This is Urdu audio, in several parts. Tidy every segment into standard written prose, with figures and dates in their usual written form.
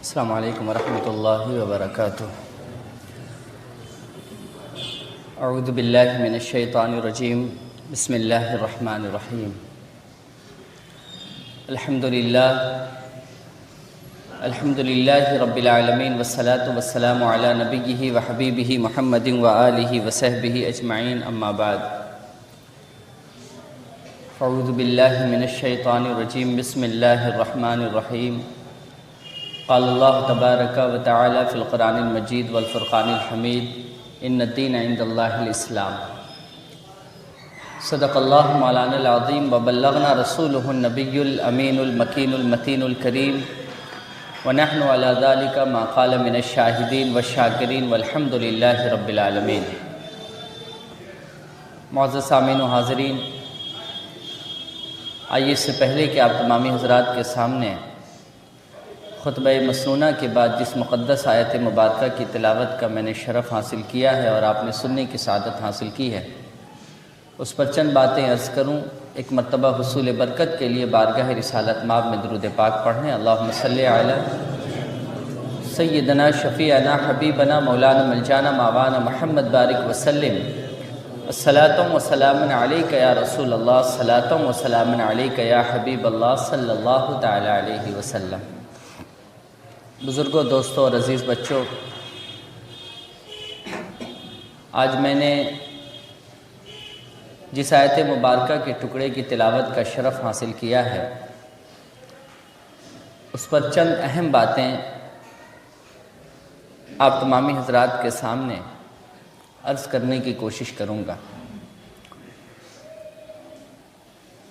السلام علیکم ورحمۃ اللہ وبرکاتہ۔ اعوذ باللہ من الشیطان الرجیم، بسم اللہ الرحمن الرحیم۔ الحمد للہ رب العالمین والصلاة والسلام علی نبیہ وحبیبہ محمد وآلہ وصحبہ اجمعین، اما بعد۔ اعوذ باللہ من الشیطان الرجیم، بسم اللہ الرحمن الرحیم۔ قال اللہ تبارک و تعالی فی القرآن المجید والفرقان الحمید، ان الدین عند اللہ الاسلام۔ صدق اللہ مولانا العظیم وبلغنا رسولہ النبی الامین المکین المتین الکریم، ونحن علی ذلک ما قال من الشاہدین والشاکرین والحمد للہ رب العالمین۔ معزز سامعین و حاضرین، آئیے اس سے پہلے کہ آپ تمامی حضرات کے سامنے خطبہ مسنونہ کے بعد جس مقدس آیت مبارکہ کی تلاوت کا میں نے شرف حاصل کیا ہے اور آپ نے سننے کی سعادت حاصل کی ہے، اس پر چند باتیں عرض کروں۔ ایک مرتبہ حصول برکت کے لیے بارگاہ رسالت مآب میں درود پاک پڑھیں۔ اللہم صلی علی سیدنا شفیعنا حبیبنا مولانا ملجانا ماوانا محمد بارک وسلم، الصلاۃ وسلام علیک یا رسول اللہ، الصلاۃ وسلام علیک یا حبیب اللہ صلی اللہ تعالی علیہ وسلم۔ بزرگوں، دوستوں اور عزیز بچوں، آج میں نے جس آیت مبارکہ کے ٹکڑے کی تلاوت کا شرف حاصل کیا ہے، اس پر چند اہم باتیں آپ تمامی حضرات کے سامنے عرض کرنے کی کوشش کروں گا۔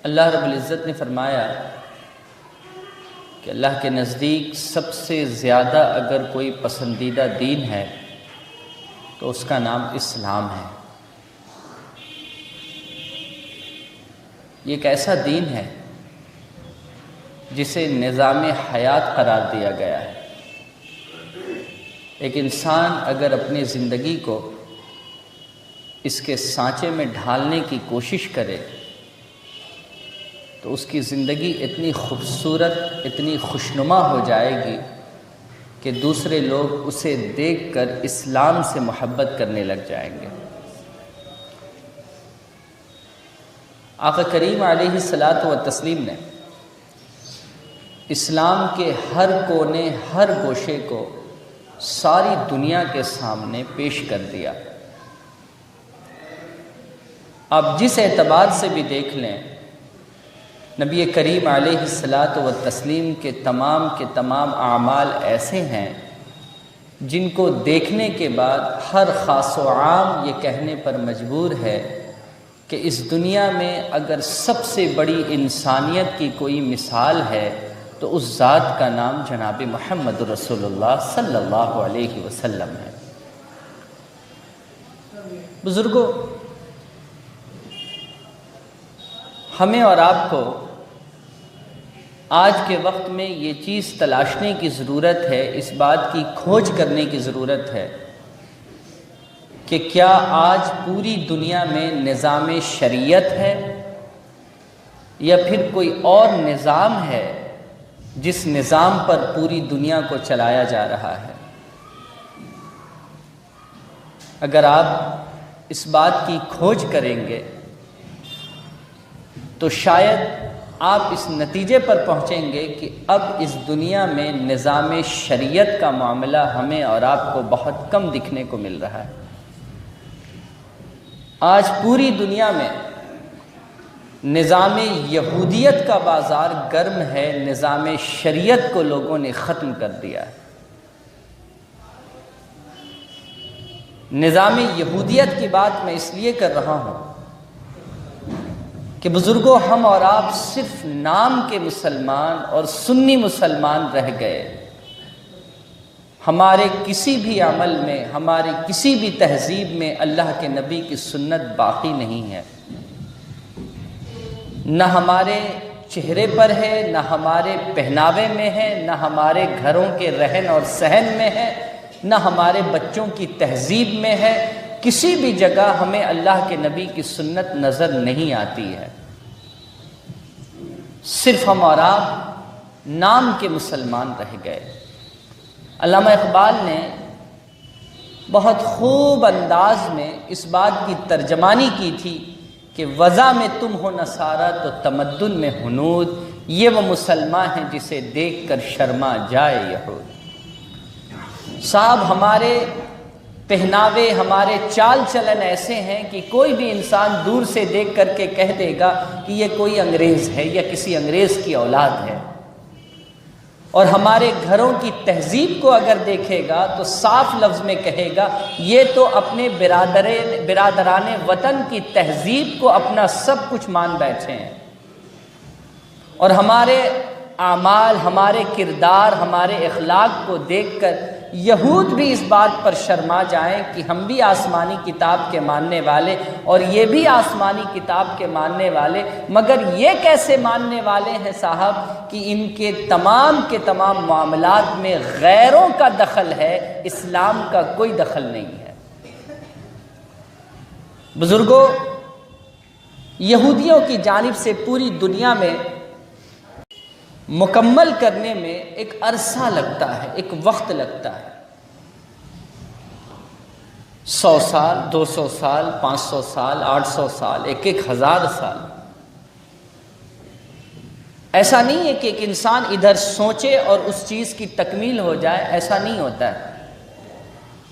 اللہ رب العزت نے فرمایا کہ اللہ کے نزدیک سب سے زیادہ اگر کوئی پسندیدہ دین ہے تو اس کا نام اسلام ہے۔ یہ ایک ایسا دین ہے جسے نظام حیات قرار دیا گیا ہے۔ ایک انسان اگر اپنی زندگی کو اس کے سانچے میں ڈھالنے کی کوشش کرے تو اس کی زندگی اتنی خوبصورت، اتنی خوشنما ہو جائے گی کہ دوسرے لوگ اسے دیکھ کر اسلام سے محبت کرنے لگ جائیں گے۔ آقا کریم علیہ الصلاۃ والتسلیم نے اسلام کے ہر کونے، ہر گوشے کو ساری دنیا کے سامنے پیش کر دیا۔ آپ جس اعتبار سے بھی دیکھ لیں، نبی کریم علیہ الصلاۃ والتسلیم کے تمام اعمال ایسے ہیں جن کو دیکھنے کے بعد ہر خاص و عام یہ کہنے پر مجبور ہے کہ اس دنیا میں اگر سب سے بڑی انسانیت کی کوئی مثال ہے تو اس ذات کا نام جناب محمد رسول اللہ صلی اللہ علیہ وسلم ہے۔ بزرگوں، ہمیں اور آپ کو آج کے وقت میں یہ چیز تلاشنے کی ضرورت ہے، اس بات کی کھوج کرنے کی ضرورت ہے کہ کیا آج پوری دنیا میں نظام شریعت ہے یا پھر کوئی اور نظام ہے جس نظام پر پوری دنیا کو چلایا جا رہا ہے۔ اگر آپ اس بات کی کھوج کریں گے تو شاید آپ اس نتیجے پر پہنچیں گے کہ اب اس دنیا میں نظام شریعت کا معاملہ ہمیں اور آپ کو بہت کم دکھنے کو مل رہا ہے۔ آج پوری دنیا میں نظام یہودیت کا بازار گرم ہے، نظام شریعت کو لوگوں نے ختم کر دیا ہے۔ نظام یہودیت کی بات میں اس لیے کر رہا ہوں کہ بزرگوں، ہم اور آپ صرف نام کے مسلمان اور سنی مسلمان رہ گئے۔ ہمارے کسی بھی عمل میں، ہمارے کسی بھی تہذیب میں اللہ کے نبی کی سنت باقی نہیں ہے۔ نہ ہمارے چہرے پر ہے، نہ ہمارے پہناوے میں ہے، نہ ہمارے گھروں کے رہن اور سہن میں ہے، نہ ہمارے بچوں کی تہذیب میں ہے۔ کسی بھی جگہ ہمیں اللہ کے نبی کی سنت نظر نہیں آتی ہے۔ صرف ہم اور آپ نام کے مسلمان رہ گئے۔ علامہ اقبال نے بہت خوب انداز میں اس بات کی ترجمانی کی تھی کہ وضع میں تم ہو نصارہ تو تمدن میں ہنود، یہ وہ مسلمان ہیں جسے دیکھ کر شرما جائے یہود۔ صاحب ہمارے پہناوے، ہمارے چال چلن ایسے ہیں کہ کوئی بھی انسان دور سے دیکھ کر کے کہہ دے گا کہ یہ کوئی انگریز ہے یا کسی انگریز کی اولاد ہے، اور ہمارے گھروں کی تہذیب کو اگر دیکھے گا تو صاف لفظ میں کہے گا یہ تو اپنے برادران وطن کی تہذیب کو اپنا سب کچھ مان بیٹھے ہیں، اور ہمارے اعمال، ہمارے کردار، ہمارے اخلاق کو دیکھ کر یہود بھی اس بات پر شرما جائیں کہ ہم بھی آسمانی کتاب کے ماننے والے اور یہ بھی آسمانی کتاب کے ماننے والے، مگر یہ کیسے ماننے والے ہیں صاحب کہ ان کے تمام معاملات میں غیروں کا دخل ہے، اسلام کا کوئی دخل نہیں ہے۔ بزرگوں، یہودیوں کی جانب سے پوری دنیا میں مکمل کرنے میں ایک عرصہ لگتا ہے، ایک وقت لگتا ہے، 100 سال، 200 سال، 500 سال، 800 سال، 1000 سال۔ ایسا نہیں ہے کہ ایک انسان ادھر سوچے اور اس چیز کی تکمیل ہو جائے، ایسا نہیں ہوتا ہے۔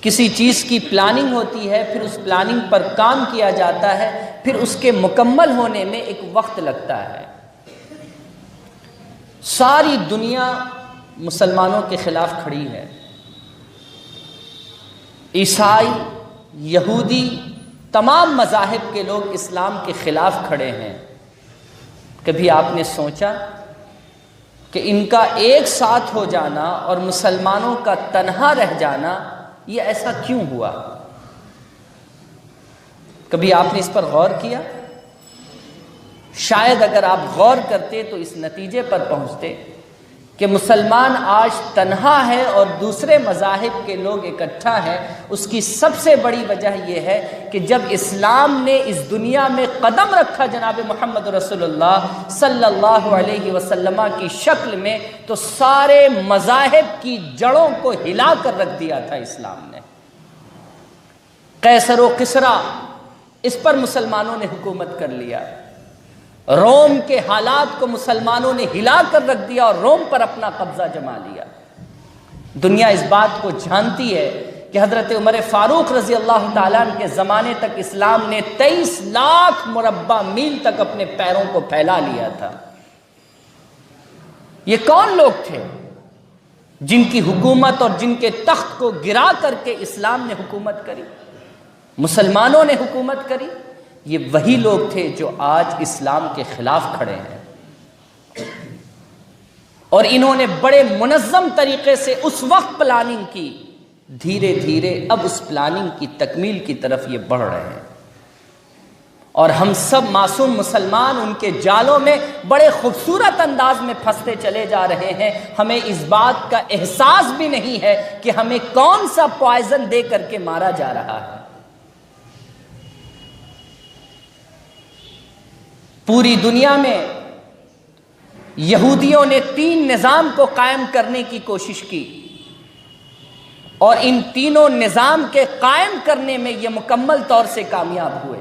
کسی چیز کی پلاننگ ہوتی ہے، پھر اس پلاننگ پر کام کیا جاتا ہے، پھر اس کے مکمل ہونے میں ایک وقت لگتا ہے۔ ساری دنیا مسلمانوں کے خلاف کھڑی ہے، عیسائی، یہودی، تمام مذاہب کے لوگ اسلام کے خلاف کھڑے ہیں۔ کبھی آپ نے سوچا کہ ان کا ایک ساتھ ہو جانا اور مسلمانوں کا تنہا رہ جانا یہ ایسا کیوں ہوا؟ کبھی آپ نے اس پر غور کیا؟ شاید اگر آپ غور کرتے تو اس نتیجے پر پہنچتے کہ مسلمان آج تنہا ہے اور دوسرے مذاہب کے لوگ اکٹھا ہیں، اس کی سب سے بڑی وجہ یہ ہے کہ جب اسلام نے اس دنیا میں قدم رکھا جناب محمد رسول اللہ صلی اللہ علیہ وسلم کی شکل میں، تو سارے مذاہب کی جڑوں کو ہلا کر رکھ دیا تھا اسلام نے۔ قیصر و کسریٰ، اس پر مسلمانوں نے حکومت کر لیا۔ روم کے حالات کو مسلمانوں نے ہلا کر رکھ دیا اور روم پر اپنا قبضہ جما لیا۔ دنیا اس بات کو جانتی ہے کہ حضرت عمر فاروق رضی اللہ تعالیٰ عنہ کے زمانے تک اسلام نے 23 لاکھ مربع میل تک اپنے پیروں کو پھیلا لیا تھا۔ یہ کون لوگ تھے جن کی حکومت اور جن کے تخت کو گرا کر کے اسلام نے حکومت کری، مسلمانوں نے حکومت کری؟ یہ وہی لوگ تھے جو آج اسلام کے خلاف کھڑے ہیں، اور انہوں نے بڑے منظم طریقے سے اس وقت پلاننگ کی، دھیرے دھیرے اب اس پلاننگ کی تکمیل کی طرف یہ بڑھ رہے ہیں، اور ہم سب معصوم مسلمان ان کے جالوں میں بڑے خوبصورت انداز میں پھنستے چلے جا رہے ہیں۔ ہمیں اس بات کا احساس بھی نہیں ہے کہ ہمیں کون سا پوائزن دے کر کے مارا جا رہا ہے۔ پوری دنیا میں یہودیوں نے 3 نظام کو قائم کرنے کی کوشش کی، اور ان تینوں نظام کے قائم کرنے میں یہ مکمل طور سے کامیاب ہوئے۔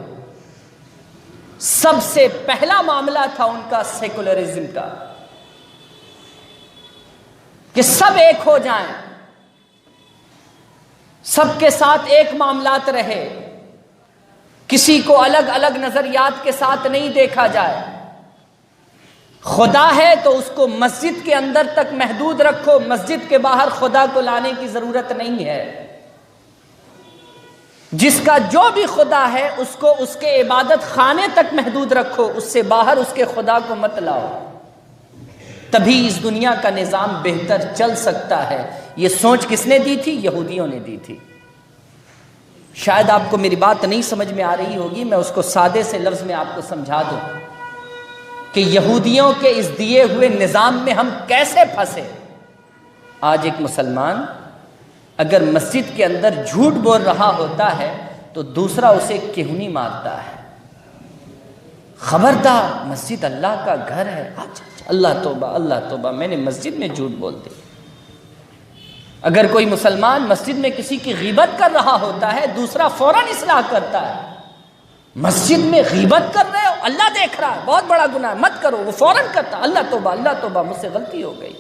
سب سے پہلا معاملہ تھا ان کا سیکولرزم کا، کہ سب ایک ہو جائیں، سب کے ساتھ ایک معاملات رہے، کسی کو الگ الگ نظریات کے ساتھ نہیں دیکھا جائے۔ خدا ہے تو اس کو مسجد کے اندر تک محدود رکھو، مسجد کے باہر خدا کو لانے کی ضرورت نہیں ہے۔ جس کا جو بھی خدا ہے اس کو اس کے عبادت خانے تک محدود رکھو، اس سے باہر اس کے خدا کو مت لاؤ، تبھی اس دنیا کا نظام بہتر چل سکتا ہے۔ یہ سوچ کس نے دی تھی؟ یہودیوں نے دی تھی۔ شاید آپ کو میری بات نہیں سمجھ میں آ رہی ہوگی، میں اس کو سادے سے لفظ میں آپ کو سمجھا دوں کہ یہودیوں کے اس دیے ہوئے نظام میں ہم کیسے پھنسے۔ آج ایک مسلمان اگر مسجد کے اندر جھوٹ بول رہا ہوتا ہے تو دوسرا اسے کہنی مارتا ہے، خبردار، مسجد اللہ کا گھر ہے۔ اچھا اللہ توبہ، اللہ توبہ، میں نے مسجد میں جھوٹ بول دی۔ اگر کوئی مسلمان مسجد میں کسی کی غیبت کر رہا ہوتا ہے، دوسرا فوراً اصلاح کرتا ہے، مسجد میں غیبت کر رہے ہو، اللہ دیکھ رہا ہے، بہت بڑا گناہ ہے، مت کرو، وہ فوراً کرتا، اللہ توبہ مجھ سے غلطی ہو گئی۔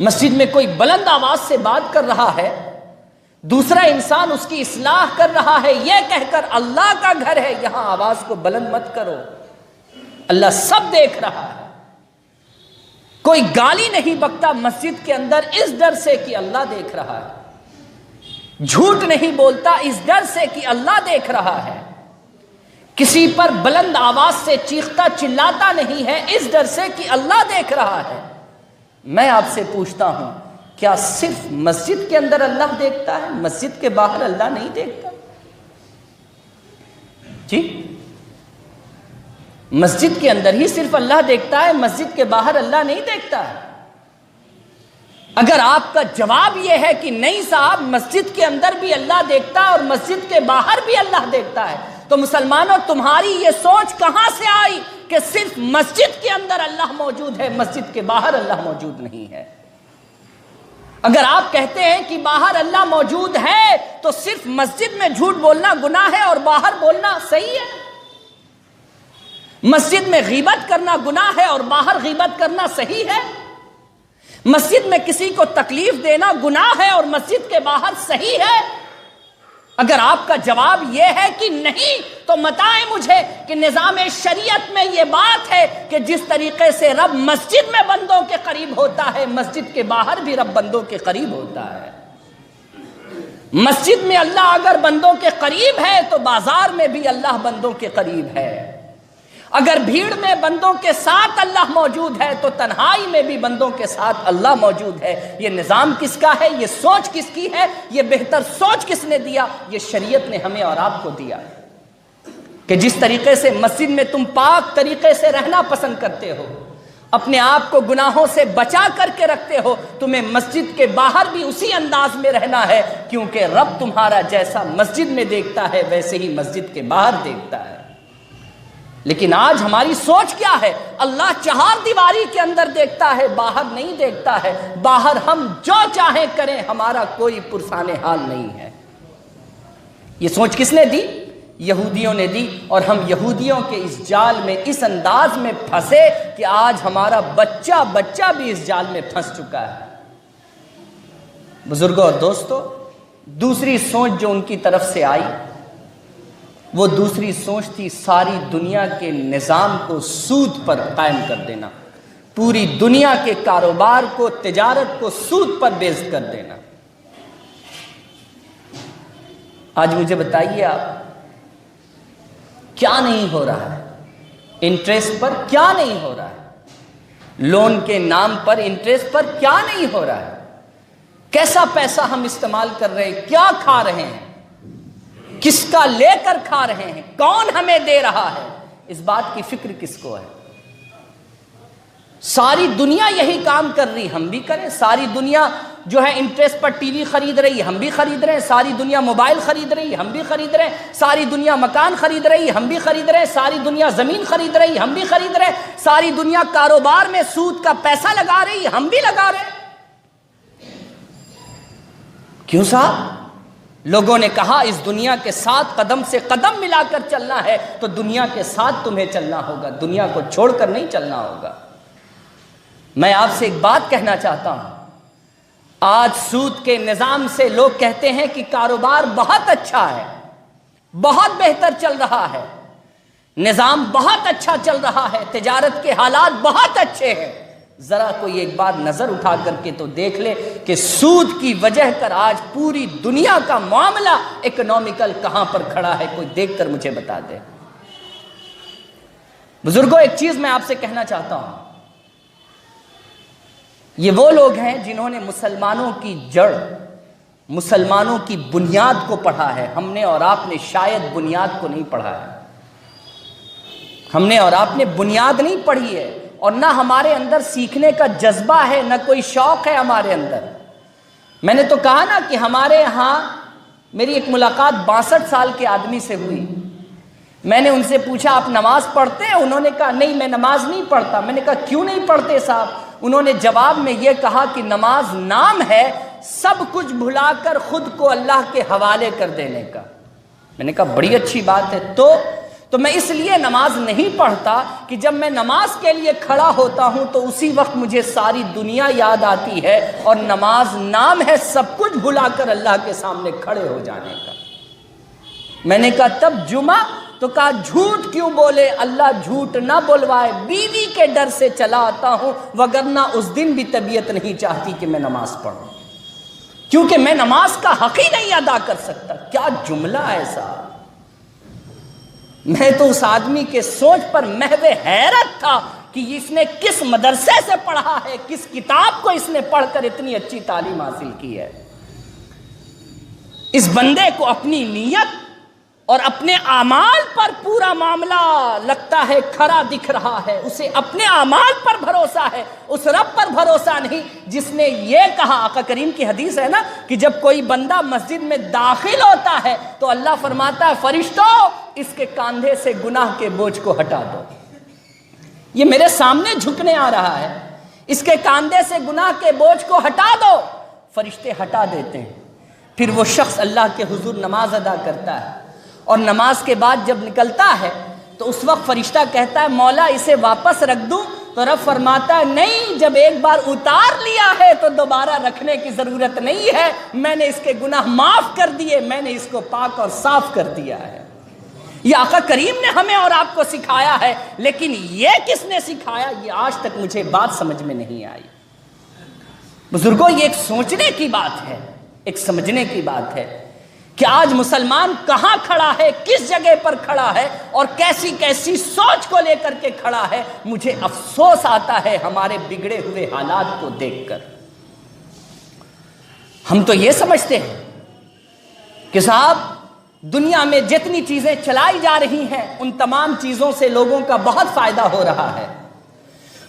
مسجد میں کوئی بلند آواز سے بات کر رہا ہے، دوسرا انسان اس کی اصلاح کر رہا ہے یہ کہہ کر اللہ کا گھر ہے، یہاں آواز کو بلند مت کرو، اللہ سب دیکھ رہا ہے۔ کوئی گالی نہیں بکتا مسجد کے اندر اس ڈر سے کہ اللہ دیکھ رہا ہے، جھوٹ نہیں بولتا اس ڈر سے کہ اللہ دیکھ رہا ہے، کسی پر بلند آواز سے چیختا چلاتا نہیں ہے اس ڈر سے کہ اللہ دیکھ رہا ہے۔ میں آپ سے پوچھتا ہوں، کیا صرف مسجد کے اندر اللہ دیکھتا ہے، مسجد کے باہر اللہ نہیں دیکھتا؟ جی، مسجد کے اندر ہی صرف اللہ دیکھتا ہے، مسجد کے باہر اللہ نہیں دیکھتا ہے؟ اگر آپ کا جواب یہ ہے کہ نہیں صاحب مسجد کے اندر بھی اللہ دیکھتا ہے اور مسجد کے باہر بھی اللہ دیکھتا ہے، تو مسلمانوں تمہاری یہ سوچ کہاں سے آئی کہ صرف مسجد کے اندر اللہ موجود ہے، مسجد کے باہر اللہ موجود نہیں ہے؟ اگر آپ کہتے ہیں کہ باہر اللہ موجود ہے تو صرف مسجد میں جھوٹ بولنا گناہ ہے اور باہر بولنا صحیح ہے؟ مسجد میں غیبت کرنا گناہ ہے اور باہر غیبت کرنا صحیح ہے؟ مسجد میں کسی کو تکلیف دینا گناہ ہے اور مسجد کے باہر صحیح ہے؟ اگر آپ کا جواب یہ ہے کہ نہیں تو بتائیں مجھے کہ نظام شریعت میں یہ بات ہے کہ جس طریقے سے رب مسجد میں بندوں کے قریب ہوتا ہے، مسجد کے باہر بھی رب بندوں کے قریب ہوتا ہے۔ مسجد میں اللہ اگر بندوں کے قریب ہے تو بازار میں بھی اللہ بندوں کے قریب ہے۔ اگر بھیڑ میں بندوں کے ساتھ اللہ موجود ہے تو تنہائی میں بھی بندوں کے ساتھ اللہ موجود ہے۔ یہ نظام کس کا ہے؟ یہ سوچ کس کی ہے؟ یہ بہتر سوچ کس نے دیا؟ یہ شریعت نے ہمیں اور آپ کو دیا کہ جس طریقے سے مسجد میں تم پاک طریقے سے رہنا پسند کرتے ہو، اپنے آپ کو گناہوں سے بچا کر کے رکھتے ہو، تمہیں مسجد کے باہر بھی اسی انداز میں رہنا ہے، کیونکہ رب تمہارا جیسا مسجد میں دیکھتا ہے ویسے ہی مسجد کے باہر دیکھتا ہے۔ لیکن آج ہماری سوچ کیا ہے؟ اللہ چہار دیواری کے اندر دیکھتا ہے، باہر نہیں دیکھتا ہے، باہر ہم جو چاہیں کریں، ہمارا کوئی پرسان حال نہیں ہے۔ یہ سوچ کس نے دی؟ یہودیوں نے دی، اور ہم یہودیوں کے اس جال میں اس انداز میں پھنسے کہ آج ہمارا بچہ بھی اس جال میں پھنس چکا ہے۔ بزرگوں اور دوستو، دوسری سوچ جو ان کی طرف سے آئی، وہ دوسری سوچ تھی ساری دنیا کے نظام کو سود پر قائم کر دینا، پوری دنیا کے کاروبار کو، تجارت کو سود پر بیس کر دینا۔ آج مجھے بتائیے آپ، کیا نہیں ہو رہا ہے؟ انٹرسٹ پر کیا نہیں ہو رہا ہے؟ لون کے نام پر، انٹرسٹ پر کیا نہیں ہو رہا ہے؟ کیسا پیسہ ہم استعمال کر رہے ہیں؟ کیا کھا رہے ہیں؟ کس کا لے کر کھا رہے ہیں؟ کون ہمیں دے رہا ہے؟ اس بات کی فکر کس کو ہے؟ ساری دنیا یہی کام کر رہی، ہم بھی کریں۔ ساری دنیا جو ہے انٹرسٹ پر ٹی وی خرید رہی، ہم بھی خرید رہے ہیں۔ ساری دنیا موبائل خرید رہی، ہم بھی خرید رہے ہیں۔ ساری دنیا مکان خرید رہی، ہم بھی خرید رہے ہیں۔ ساری دنیا زمین خرید رہی، ہم بھی خرید رہے ہیں۔ ساری دنیا کاروبار میں سود کا پیسہ لگا رہی، ہم بھی لگا رہے ہیں۔ کیوں صاحب؟ لوگوں نے کہا اس دنیا کے ساتھ قدم سے قدم ملا کر چلنا ہے تو دنیا کے ساتھ تمہیں چلنا ہوگا، دنیا کو چھوڑ کر نہیں چلنا ہوگا۔ میں آپ سے ایک بات کہنا چاہتا ہوں، آج سود کے نظام سے لوگ کہتے ہیں کہ کاروبار بہت اچھا ہے، بہت بہتر چل رہا ہے، نظام بہت اچھا چل رہا ہے، تجارت کے حالات بہت اچھے ہیں۔ ذرا کوئی ایک بار نظر اٹھا کر کے تو دیکھ لے کہ سود کی وجہ کر آج پوری دنیا کا معاملہ اکنومیکل کہاں پر کھڑا ہے، کوئی دیکھ کر مجھے بتا دے۔ بزرگوں، ایک چیز میں آپ سے کہنا چاہتا ہوں، یہ وہ لوگ ہیں جنہوں نے مسلمانوں کی جڑ، مسلمانوں کی بنیاد کو پڑھا ہے۔ ہم نے اور آپ نے شاید بنیاد کو نہیں پڑھا ہے، ہم نے اور آپ نے بنیاد نہیں پڑھی ہے، اور نہ ہمارے اندر سیکھنے کا جذبہ ہے، نہ کوئی شوق ہے ہمارے اندر۔ میں نے تو کہا نا کہ ہمارے ہاں میری ایک ملاقات 62 سال کے آدمی سے ہوئی۔ میں نے ان سے پوچھا آپ نماز پڑھتے ہیں؟ انہوں نے کہا نہیں میں نماز نہیں پڑھتا۔ میں نے کہا کیوں نہیں پڑھتے صاحب؟ انہوں نے جواب میں یہ کہا کہ نماز نام ہے سب کچھ بھلا کر خود کو اللہ کے حوالے کر دینے کا۔ میں نے کہا بڑی اچھی بات ہے، تو میں اس لیے نماز نہیں پڑھتا کہ جب میں نماز کے لیے کھڑا ہوتا ہوں تو اسی وقت مجھے ساری دنیا یاد آتی ہے، اور نماز نام ہے سب کچھ بھلا کر اللہ کے سامنے کھڑے ہو جانے کا۔ میں نے کہا تب جمعہ؟ تو کہا جھوٹ کیوں بولے، اللہ جھوٹ نہ بلوائے، بیوی کے ڈر سے چلا آتا ہوں، وگرنہ اس دن بھی طبیعت نہیں چاہتی کہ میں نماز پڑھوں، کیونکہ میں نماز کا حق ہی نہیں ادا کر سکتا۔ کیا جملہ ایسا! میں تو اس آدمی کے سوچ پر محو حیرت تھا کہ اس نے کس مدرسے سے پڑھا ہے، کس کتاب کو اس نے پڑھ کر اتنی اچھی تعلیم حاصل کی ہے۔ اس بندے کو اپنی نیت اور اپنے اعمال پر پورا معاملہ لگتا ہے کھرا دکھ رہا ہے، اسے اپنے اعمال پر بھروسہ ہے، اس رب پر بھروسہ نہیں جس نے یہ کہا۔ آقا کریم کی حدیث ہے نا کہ جب کوئی بندہ مسجد میں داخل ہوتا ہے تو اللہ فرماتا ہے فرشتوں اس کے کاندھے سے گناہ کے بوجھ کو ہٹا دو۔ یہ میرے سامنے جھکنے آ رہا ہے، اس کے کاندھے سے گناہ کے بوجھ کو ہٹا دو۔ فرشتے ہٹا دیتے ہیں، پھر وہ شخص اللہ کے حضور نماز ادا کرتا ہے، اور نماز کے بعد جب نکلتا ہے تو اس وقت فرشتہ کہتا ہے مولا اسے واپس رکھ دوں؟ تو رب فرماتا ہے نہیں، جب ایک بار اتار لیا ہے تو دوبارہ رکھنے کی ضرورت نہیں ہے، میں نے اس کے گناہ معاف کر دیے، میں نے اس کو پاک اور صاف کر دیا ہے۔ یہ آقا کریم نے ہمیں اور آپ کو سکھایا ہے، لیکن یہ کس نے سکھایا، یہ آج تک مجھے بات سمجھ میں نہیں آئی۔ بزرگوں یہ ایک سوچنے کی بات ہے، ایک سمجھنے کی بات ہے کہ آج مسلمان کہاں کھڑا ہے، کس جگہ پر کھڑا ہے، اور کیسی کیسی سوچ کو لے کر کے کھڑا ہے۔ مجھے افسوس آتا ہے ہمارے بگڑے ہوئے حالات کو دیکھ کر۔ ہم تو یہ سمجھتے ہیں کہ صاحب دنیا میں جتنی چیزیں چلائی جا رہی ہیں ان تمام چیزوں سے لوگوں کا بہت فائدہ ہو رہا ہے،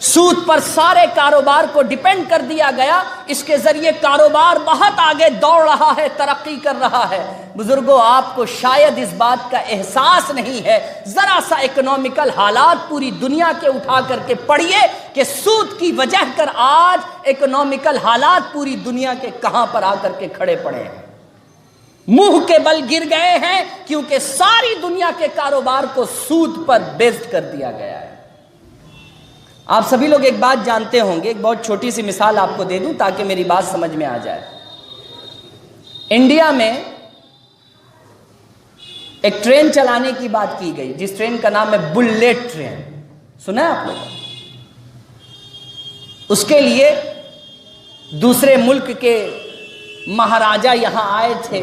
سود پر سارے کاروبار کو ڈیپینڈ کر دیا گیا، اس کے ذریعے کاروبار بہت آگے دوڑ رہا ہے، ترقی کر رہا ہے۔ بزرگوں آپ کو شاید اس بات کا احساس نہیں ہے، ذرا سا اکنومیکل حالات پوری دنیا کے اٹھا کر کے پڑھیے کہ سود کی وجہ کر آج اکنومیکل حالات پوری دنیا کے کہاں پر آ کر کے کھڑے پڑے ہیں، منہ کے بل گر گئے ہیں، کیونکہ ساری دنیا کے کاروبار کو سود پر بیسڈ کر دیا گیا ہے۔ آپ سبھی لوگ ایک بات جانتے ہوں گے، ایک بہت چھوٹی سی مثال آپ کو دے دوں تاکہ میری بات سمجھ میں آ جائے۔ انڈیا میں ایک ٹرین چلانے کی بات کی گئی جس ٹرین کا نام ہے بلیٹ ٹرین، سنا ہے آپ لوگوں؟ اس کے لیے دوسرے ملک کے مہاراجا یہاں آئے تھے،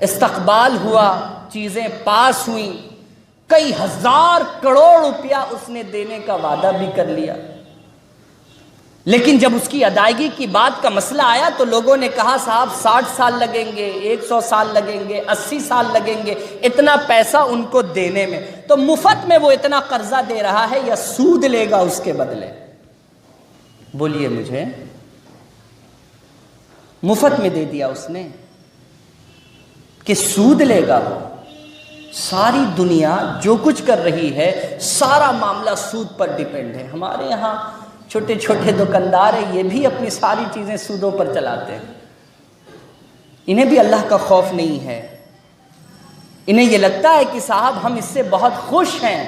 استقبال ہوا، چیزیں پاس ہوئیں، کئی ہزار کروڑ روپیہ اس نے دینے کا وعدہ بھی کر لیا، لیکن جب اس کی ادائیگی کی بات کا مسئلہ آیا تو لوگوں نے کہا صاحب 60 سال لگیں گے، 100 سال لگیں گے، 80 سال لگیں گے اتنا پیسہ ان کو دینے میں، تو مفت میں وہ اتنا قرضہ دے رہا ہے یا سود لے گا اس کے بدلے؟ بولیے مجھے، مفت میں دے دیا اس نے کہ سود لے گا وہ؟ ساری دنیا جو کچھ کر رہی ہے سارا معاملہ سود پر ڈیپینڈ ہے۔ ہمارے یہاں چھوٹے چھوٹے دکاندار ہیں، یہ بھی اپنی ساری چیزیں سودوں پر چلاتے ہیں، انہیں بھی اللہ کا خوف نہیں ہے، انہیں یہ لگتا ہے کہ صاحب ہم اس سے بہت خوش ہیں۔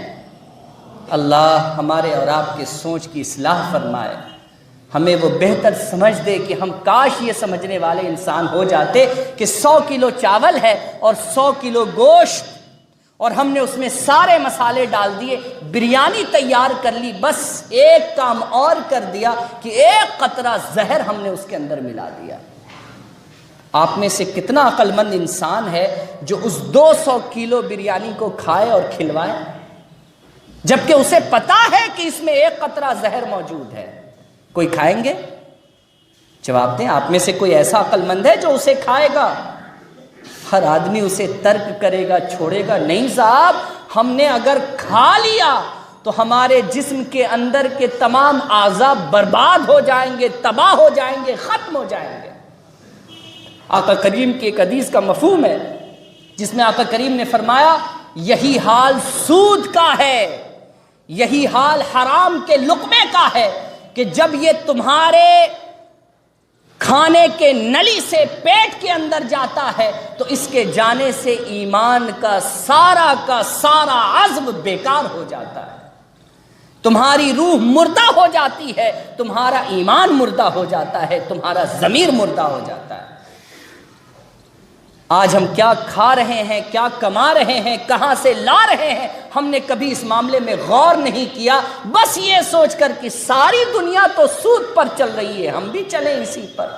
اللہ ہمارے اور آپ کے سوچ کی اصلاح فرمائے، ہمیں وہ بہتر سمجھ دے کہ ہم کاش یہ سمجھنے والے انسان ہو جاتے کہ 100 کلو چاول ہے اور 100 کلو گوشت، اور ہم نے اس میں سارے مسالے ڈال دیے، بریانی تیار کر لی، بس ایک کام اور کر دیا کہ ایک قطرہ زہر ہم نے اس کے اندر ملا دیا۔ آپ میں سے کتنا عقل مند انسان ہے جو اس 200 کلو بریانی کو کھائے اور کھلوائے جبکہ اسے پتا ہے کہ اس میں ایک قطرہ زہر موجود ہے؟ کوئی کھائیں گے؟ جواب دیں، آپ میں سے کوئی ایسا عقل مند ہے جو اسے کھائے گا؟ ہر آدمی اسے ترک کرے گا، چھوڑے گا۔ نہیں صاحب، ہم نے اگر کھا لیا تو ہمارے جسم کے اندر کے تمام اعضاء برباد ہو جائیں گے، تباہ ہو جائیں گے، ختم ہو جائیں گے۔ آقا کریم کی ایک حدیث کا مفہوم ہے جس میں آقا کریم نے فرمایا یہی حال سود کا ہے، یہی حال حرام کے لقمے کا ہے کہ جب یہ تمہارے کھانے کے نلی سے پیٹ کے اندر جاتا ہے تو اس کے جانے سے ایمان کا سارا عزم بیکار ہو جاتا ہے، تمہاری روح مردہ ہو جاتی ہے، تمہارا ایمان مردہ ہو جاتا ہے، تمہارا ضمیر مردہ ہو جاتا ہے۔ آج ہم کیا کھا رہے ہیں، کیا کما رہے ہیں، کہاں سے لا رہے ہیں، ہم نے کبھی اس معاملے میں غور نہیں کیا، بس یہ سوچ کر کہ ساری دنیا تو سود پر چل رہی ہے، ہم بھی چلیں اسی پر۔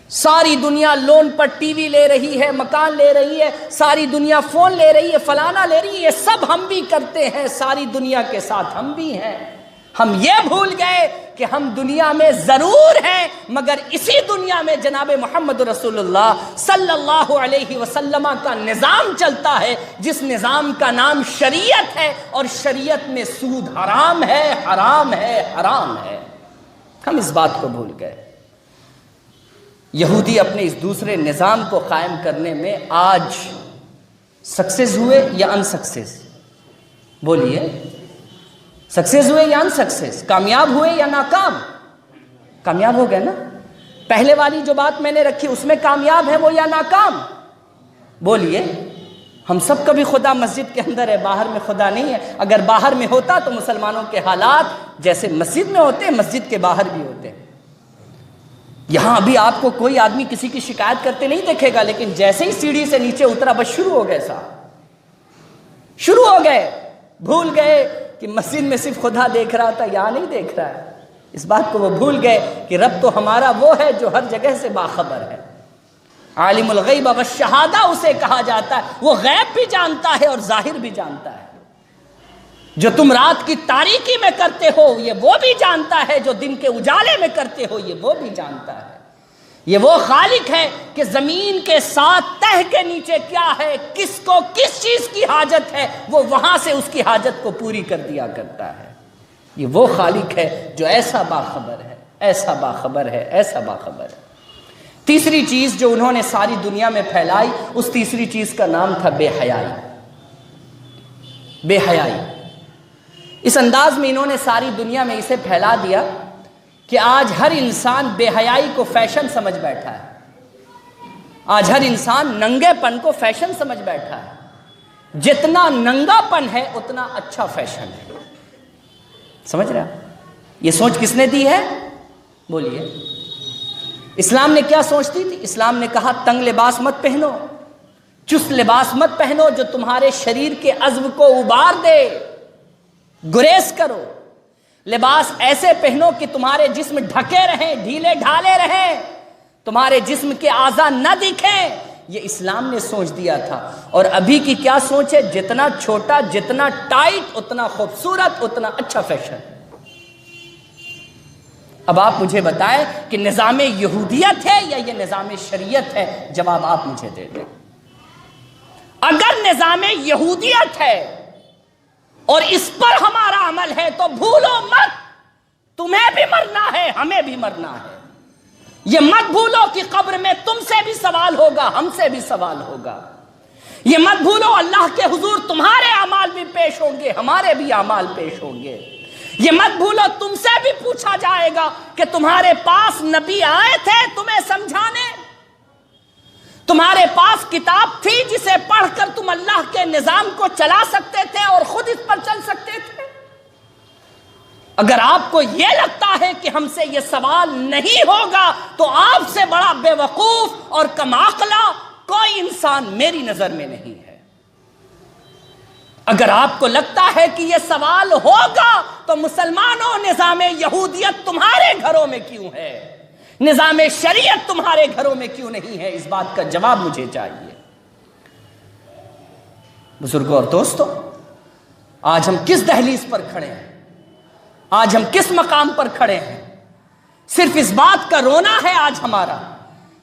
ساری دنیا لون پر ٹی وی لے رہی ہے، مکان لے رہی ہے، ساری دنیا فون لے رہی ہے، فلانا لے رہی ہے، یہ سب ہم بھی کرتے ہیں، ساری دنیا کے ساتھ ہم بھی ہیں۔ ہم یہ بھول گئے کہ ہم دنیا میں ضرور ہیں، مگر اسی دنیا میں جناب محمد رسول اللہ صلی اللہ علیہ وسلم کا نظام چلتا ہے، جس نظام کا نام شریعت ہے، اور شریعت میں سود حرام ہے، حرام ہے، حرام ہے۔ ہم اس بات کو بھول گئے۔ یہودی اپنے اس دوسرے نظام کو قائم کرنے میں آج سکسیس ہوئے یا ان سکسیس؟ بولیے، سکسیس ہوئے یا ان سکسیس؟ کامیاب ہوئے یا ناکام؟ کامیاب ہو گئے نا؟ پہلے والی جو بات میں نے رکھی اس میں کامیاب ہے وہ یا ناکام؟ بولیے۔ ہم سب کا بھی خدا مسجد کے اندر ہے، باہر میں خدا نہیں ہے۔ اگر باہر میں ہوتا تو مسلمانوں کے حالات جیسے مسجد میں ہوتے ہیں، مسجد کے باہر بھی ہوتے ہیں۔ یہاں ابھی آپ کو کوئی آدمی کسی کی شکایت کرتے نہیں دیکھے گا، لیکن جیسے ہی سیڑھی سے نیچے اترا بس شروع ہو گئے، صاحب شروع ہو گئے، بھول گئے کہ مسجد میں صرف خدا دیکھ رہا تھا، یہاں نہیں دیکھ رہا ہے۔ اس بات کو وہ بھول گئے کہ رب تو ہمارا وہ ہے جو ہر جگہ سے باخبر ہے۔ عالم الغیب والشہادہ اسے کہا جاتا ہے، وہ غیب بھی جانتا ہے اور ظاہر بھی جانتا ہے۔ جو تم رات کی تاریکی میں کرتے ہو یہ وہ بھی جانتا ہے، جو دن کے اجالے میں کرتے ہو یہ وہ بھی جانتا ہے۔ یہ وہ خالق ہے کہ زمین کے ساتھ تہ کے نیچے کیا ہے، کس کو کس چیز کی حاجت ہے، وہ وہاں سے اس کی حاجت کو پوری کر دیا کرتا ہے۔ یہ وہ خالق ہے جو ایسا باخبر ہے، ایسا باخبر ہے، ایسا باخبر ہے۔ تیسری چیز جو انہوں نے ساری دنیا میں پھیلائی، اس تیسری چیز کا نام تھا بے حیائی۔ بے حیائی اس انداز میں انہوں نے ساری دنیا میں اسے پھیلا دیا کہ آج ہر انسان بے حیائی کو فیشن سمجھ بیٹھا ہے۔ آج ہر انسان ننگے پن کو فیشن سمجھ بیٹھا ہے۔ جتنا ننگا پن ہے اتنا اچھا فیشن ہے۔ سمجھ رہے ہیں؟ یہ سوچ کس نے دی ہے؟ بولیے۔ اسلام نے کیا سوچ دی تھی؟ اسلام نے کہا تنگ لباس مت پہنو، چست لباس مت پہنو جو تمہارے شریر کے عضو کو ابار دے، گریز کرو۔ لباس ایسے پہنو کہ تمہارے جسم ڈھکے رہیں، ڈھیلے ڈھالے رہیں، تمہارے جسم کے اعضاء نہ دکھیں۔ یہ اسلام نے سوچ دیا تھا۔ اور ابھی کی کیا سوچ ہے؟ جتنا چھوٹا، جتنا ٹائٹ اتنا خوبصورت، اتنا اچھا فیشن۔ اب آپ مجھے بتائیں کہ نظام یہودیت ہے یا یہ نظام شریعت ہے؟ جواب آپ مجھے دے دیں۔ اگر نظام یہودیت ہے اور اس پر ہمارا عمل ہے تو بھولو مت، تمہیں بھی مرنا ہے، ہمیں بھی مرنا ہے۔ یہ مت بھولو کہ قبر میں تم سے بھی سوال ہوگا، ہم سے بھی سوال ہوگا۔ یہ مت بھولو اللہ کے حضور تمہارے اعمال بھی پیش ہوں گے، ہمارے بھی اعمال پیش ہوں گے۔ یہ مت بھولو تم سے بھی پوچھا جائے گا کہ تمہارے پاس نبی آئے تھے تمہیں سمجھانے، تمہارے پاس کتاب تھی جسے پڑھ کر تم اللہ کے نظام کو چلا سکتے تھے اور خود اس پر چل سکتے تھے؟ اگر آپ کو یہ لگتا ہے کہ ہم سے یہ سوال نہیں ہوگا تو آپ سے بڑا بے وقوف اور کم عقلہ کوئی انسان میری نظر میں نہیں ہے۔ اگر آپ کو لگتا ہے کہ یہ سوال ہوگا تو مسلمانوں نظام یہودیت تمہارے گھروں میں کیوں ہے، نظام شریعت تمہارے گھروں میں کیوں نہیں ہے؟ اس بات کا جواب مجھے چاہیے۔ بزرگوں اور دوستوں، آج ہم کس دہلیز پر کھڑے ہیں؟ آج ہم کس مقام پر کھڑے ہیں؟ صرف اس بات کا رونا ہے آج ہمارا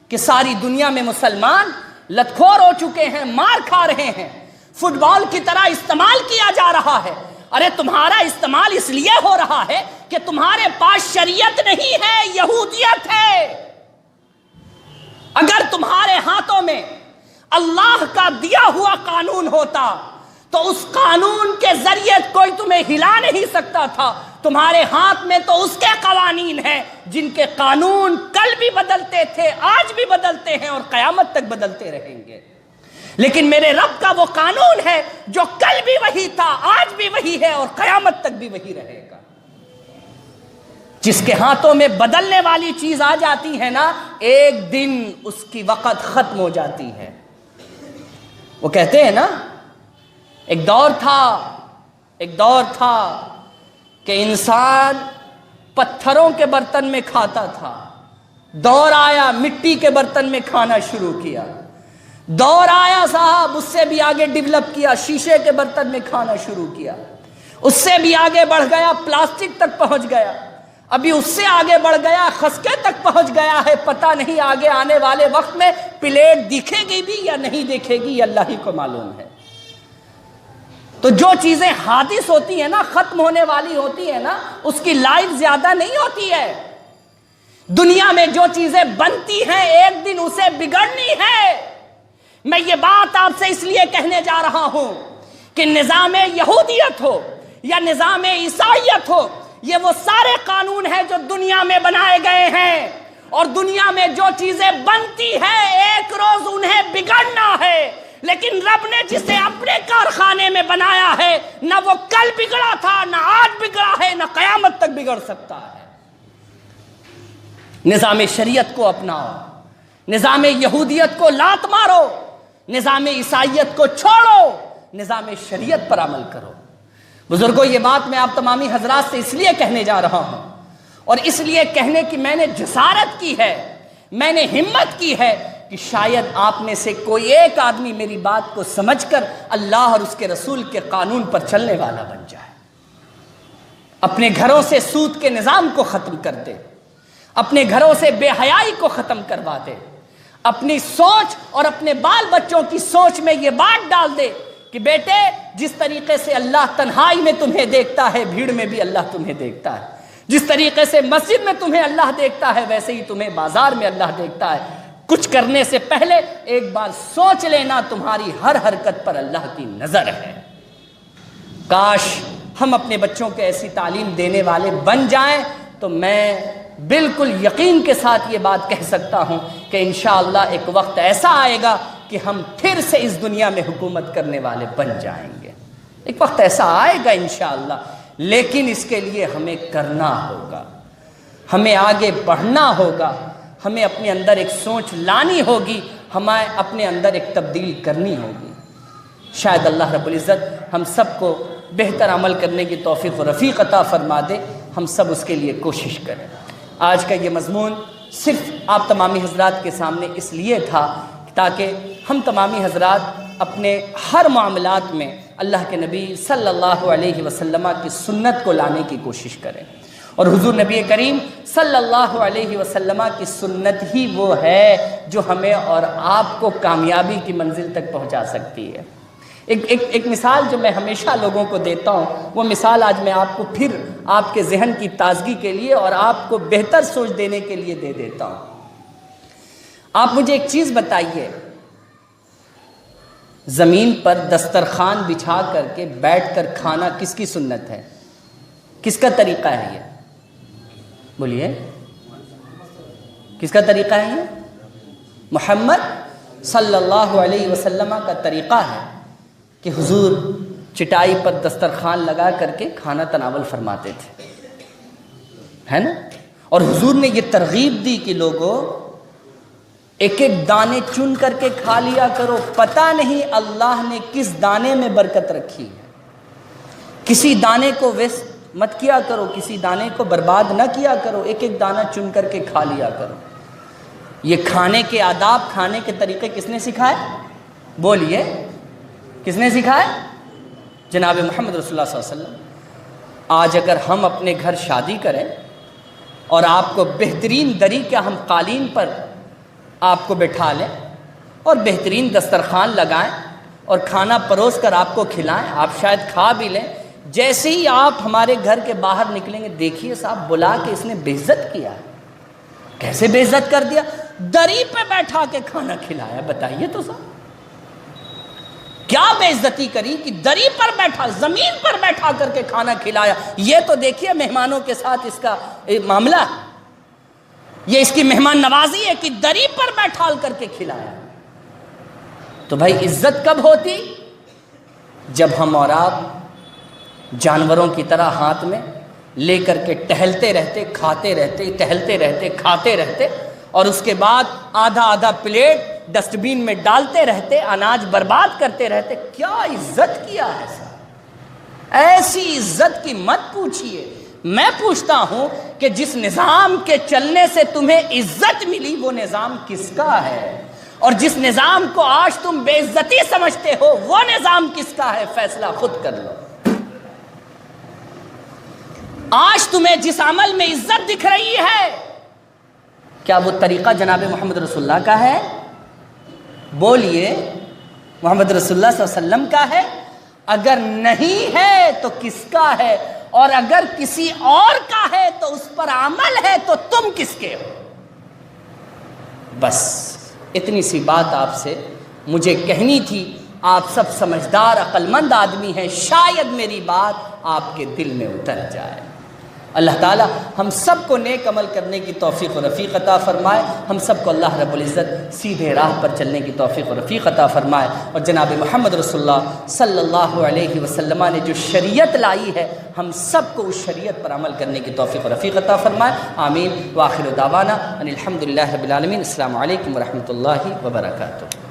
کہ ساری دنیا میں مسلمان لتخور ہو چکے ہیں، مار کھا رہے ہیں، فٹ بال کی طرح استعمال کیا جا رہا ہے۔ ارے تمہارا استعمال اس لیے ہو رہا ہے کہ تمہارے پاس شریعت نہیں ہے، یہودیت ہے۔ اگر تمہارے ہاتھوں میں اللہ کا دیا ہوا قانون ہوتا تو اس قانون کے ذریعے کوئی تمہیں ہلا نہیں سکتا تھا، تمہارے ہاتھ میں تو اس کے قوانین ہیں جن کے قانون کل بھی بدلتے تھے، آج بھی بدلتے ہیں اور قیامت تک بدلتے رہیں گے، لیکن میرے رب کا وہ قانون ہے جو کل بھی وہی تھا، آج بھی وہی ہے اور قیامت تک بھی وہی رہے گا۔ جس کے ہاتھوں میں بدلنے والی چیز آ جاتی ہے نا، ایک دن اس کی وقت ختم ہو جاتی ہے۔ وہ کہتے ہیں نا، ایک دور تھا کہ انسان پتھروں کے برتن میں کھاتا تھا، دور آیا مٹی کے برتن میں کھانا شروع کیا، دور آیا صاحب اس سے بھی آگے ڈیولپ کیا، شیشے کے برتن میں کھانا شروع کیا، اس سے بھی آگے بڑھ گیا، پلاسٹک تک پہنچ گیا، ابھی اس سے آگے بڑھ گیا، خسکے تک پہنچ گیا ہے۔ پتہ نہیں آگے آنے والے وقت میں پلیٹ دکھے گی بھی یا نہیں دیکھے گی، یہ اللہ ہی کو معلوم ہے۔ تو جو چیزیں حادث ہوتی ہیں نا، ختم ہونے والی ہوتی ہیں نا، اس کی لائف زیادہ نہیں ہوتی ہے۔ دنیا میں جو چیزیں بنتی ہیں ایک دن اسے بگڑنی ہے۔ میں یہ بات آپ سے اس لیے کہنے جا رہا ہوں کہ نظام یہودیت ہو یا نظام عیسائیت ہو، یہ وہ سارے قانون ہیں جو دنیا میں بنائے گئے ہیں، اور دنیا میں جو چیزیں بنتی ہیں ایک روز انہیں بگڑنا ہے، لیکن رب نے جسے اپنے کارخانے میں بنایا ہے، نہ وہ کل بگڑا تھا، نہ آج بگڑا ہے، نہ قیامت تک بگڑ سکتا ہے۔ نظام شریعت کو اپناؤ، نظام یہودیت کو لات مارو، نظام عیسائیت کو چھوڑو، نظام شریعت پر عمل کرو۔ بزرگوں، یہ بات میں آپ تمامی حضرات سے اس لیے کہنے جا رہا ہوں، اور اس لیے کہنے کی میں نے جسارت کی ہے، میں نے ہمت کی ہے کہ شاید آپ میں سے کوئی ایک آدمی میری بات کو سمجھ کر اللہ اور اس کے رسول کے قانون پر چلنے والا بن جائے، اپنے گھروں سے سود کے نظام کو ختم کر دے، اپنے گھروں سے بے حیائی کو ختم کروا دے، اپنی سوچ اور اپنے بال بچوں کی سوچ میں یہ بات ڈال دے کہ بیٹے، جس طریقے سے اللہ تنہائی میں تمہیں دیکھتا ہے، بھیڑ میں بھی اللہ تمہیں دیکھتا ہے، جس طریقے سے مسجد میں تمہیں اللہ دیکھتا ہے ویسے ہی تمہیں بازار میں اللہ دیکھتا ہے۔ کچھ کرنے سے پہلے ایک بار سوچ لینا، تمہاری ہر حرکت پر اللہ کی نظر ہے۔ کاش ہم اپنے بچوں کو ایسی تعلیم دینے والے بن جائیں تو میں بالکل یقین کے ساتھ یہ بات کہہ سکتا ہوں کہ انشاءاللہ ایک وقت ایسا آئے گا کہ ہم پھر سے اس دنیا میں حکومت کرنے والے بن جائیں گے۔ ایک وقت ایسا آئے گا انشاءاللہ، لیکن اس کے لیے ہمیں کرنا ہوگا، ہمیں آگے بڑھنا ہوگا، ہمیں اپنے اندر ایک سوچ لانی ہوگی، ہمیں اپنے اندر ایک تبدیل کرنی ہوگی۔ شاید اللہ رب العزت ہم سب کو بہتر عمل کرنے کی توفیق و رفیق عطا فرما دے، ہم سب اس کے لیے کوشش کریں۔ آج کا یہ مضمون صرف آپ تمامی حضرات کے سامنے اس لیے تھا تاکہ ہم تمامی حضرات اپنے ہر معاملات میں اللہ کے نبی صلی اللہ علیہ وسلم کی سنت کو لانے کی کوشش کریں، اور حضور نبی کریم صلی اللہ علیہ وسلم کی سنت ہی وہ ہے جو ہمیں اور آپ کو کامیابی کی منزل تک پہنچا سکتی ہے۔ ایک مثال جو میں ہمیشہ لوگوں کو دیتا ہوں، وہ مثال آج میں آپ کو پھر آپ کے ذہن کی تازگی کے لیے اور آپ کو بہتر سوچ دینے کے لیے دے دیتا ہوں۔ آپ مجھے ایک چیز بتائیے، زمین پر دسترخوان بچھا کر کے بیٹھ کر کھانا کس کی سنت ہے؟ کس کا طریقہ ہے یہ؟ بولیے، کس کا طریقہ ہے یہ؟ محمد صلی اللہ علیہ وسلم کا طریقہ ہے کہ حضور چٹائی پر دسترخوان لگا کر کے کھانا تناول فرماتے تھے، ہے نا؟ اور حضور نے یہ ترغیب دی کہ لوگوں ایک ایک دانے چن کر کے کھا لیا کرو، پتہ نہیں اللہ نے کس دانے میں برکت رکھی ہے۔ کسی دانے کو ویسٹ مت کیا کرو، کسی دانے کو برباد نہ کیا کرو، ایک ایک دانہ چن کر کے کھا لیا کرو۔ یہ کھانے کے آداب، کھانے کے طریقے کس نے سکھائے؟ بولیے، کس نے سکھائے؟ جناب محمد رسول اللہ صلی اللہ علیہ وسلم۔ آج اگر ہم اپنے گھر شادی کریں اور آپ کو بہترین دری کا ہم قالین پر آپ کو بٹھا لیں اور بہترین دسترخوان لگائیں اور کھانا پروس کر آپ کو کھلائیں، آپ شاید کھا بھی لیں، جیسے ہی آپ ہمارے گھر کے باہر نکلیں گے، دیکھیے صاحب بلا کے اس نے بے عزت کیا ہے۔ کیسے بے عزت کر دیا؟ دری پہ بیٹھا کے کھانا کھلایا، بتائیے تو صاحب کیا بے عزتی کری کہ دری پر بیٹھا، زمین پر بیٹھا کر کے کھانا کھلایا. یہ تو دیکھیے مہمانوں کے ساتھ اس کا معاملہ، یہ اس کی مہمان نوازی ہے کہ دری پر بیٹھال کر کے کھلایا. تو بھائی عزت کب ہوتی؟ جب ہم اور آپ جانوروں کی طرح ہاتھ میں لے کر کے ٹہلتے رہتے، کھاتے رہتے، ٹہلتے رہتے، کھاتے رہتے، اور اس کے بعد آدھا آدھا پلیٹ ڈسٹ بین میں ڈالتے رہتے، اناج برباد کرتے رہتے. کیا عزت کیا ہے صاحب؟ ایسی عزت کی مت پوچھئے. میں پوچھتا ہوں کہ جس نظام کے چلنے سے تمہیں عزت ملی وہ نظام کس کا ہے؟ اور جس نظام کو آج تم بے عزتی سمجھتے ہو وہ نظام کس کا ہے؟ فیصلہ خود کر لو. آج تمہیں جس عمل میں عزت دکھ رہی ہے، کیا وہ طریقہ جناب محمد رسول اللہ کا ہے؟ بولیے، محمد رسول اللہ صلی اللہ علیہ وسلم کا ہے؟ اگر نہیں ہے تو کس کا ہے؟ اور اگر کسی اور کا ہے تو اس پر عمل ہے تو تم کس کے ہو؟ بس اتنی سی بات آپ سے مجھے کہنی تھی. آپ سب سمجھدار عقل مند آدمی ہیں، شاید میری بات آپ کے دل میں اتر جائے. اللہ تعالی ہم سب کو نیک عمل کرنے کی توفیق و رفیق عطا فرمائے. ہم سب کو اللہ رب العزت سیدھے راہ پر چلنے کی توفیق و رفیق عطا فرمائے. اور جناب محمد رسول اللہ صلی اللہ علیہ وسلم نے جو شریعت لائی ہے ہم سب کو اس شریعت پر عمل کرنے کی توفیق و رفیق عطا فرمائے. آمین. وآخر دعوانا ان الحمدللہ رب العالمین. السلام علیکم ورحمۃ اللہ وبرکاتہ.